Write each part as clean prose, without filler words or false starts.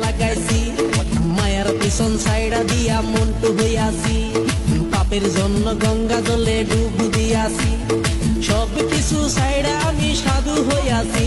লাগাইছি মায়ার পিছন সাইডা দিয়া মন্টু হইয়াছি পাপের জন্য গঙ্গা জলে ডুব দিয়াছি সব কিছু সাইডা আমি সাধু হইয়াছি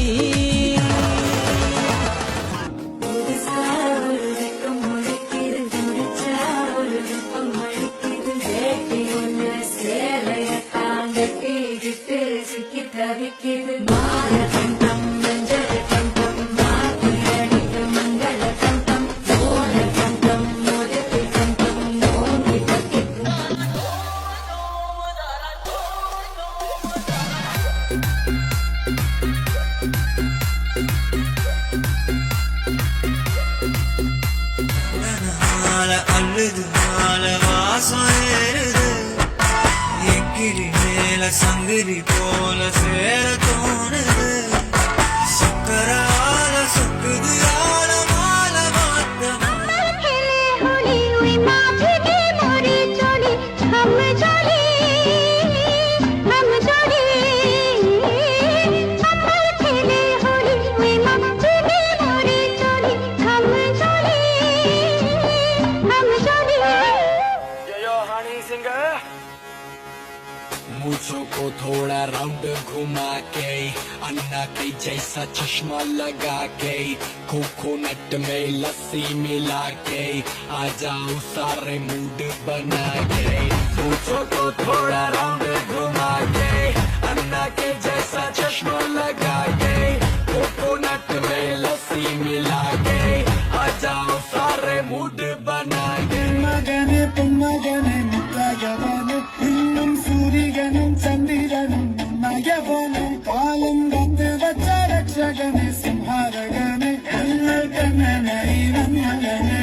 சங்கிலி போல சேர தோணுது சக்கரால சொக்குது ஆழமால மாத்தமா मूछों को थोड़ा राउंड घुमा के अन्ना के जैसा चश्मा लगा के कोकोनट में लस्सी मिला के आ जाओ सारे मूड बना के मूछों को थोड़ा राउंड घुमा के अन्ना के जैसा चश्मा लगा के कोकोनट में लस्सी मिला के आ जाओ सारे मूड बना के मगने पुमगने मुत्तगने இன்னும் சூரியனும் சந்திரனும் நயவனும் காலம் வந்து வச்ச ரட்சகனே சிம்ஹாரகனே கண்ணனை மகனே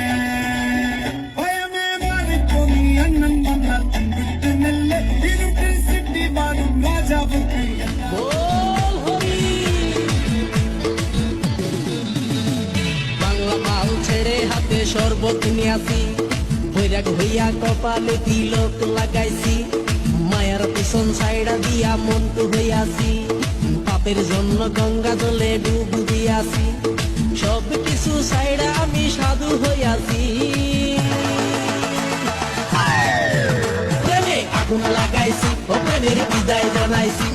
பயமே மாறிக்கும் அண்ணன் வந்தால் விட்டு நெல்ல இருட்டு சிட்டி வாடும் ராஜாவுக்கு বাংলা মাল ছেড়ে হাতে শরবত নিয়াছি বৈরাগ হইয়া কপালে তিলক লাগাইছি মায়ার পিছন সাইডা দিয়া মন্টু হইয়াছি পাপের জন্য গঙ্গা জলে ডুব দিয়াছি সব কিছু সাইডা আমি সাধু হইয়াছি প্রেমে আগুন লাগাইছি ও প্রেমের বিদায় জানাইছি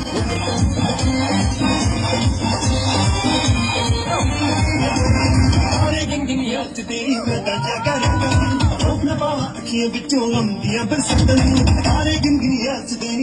Can't be too long, yeah, but something. I didn't get to the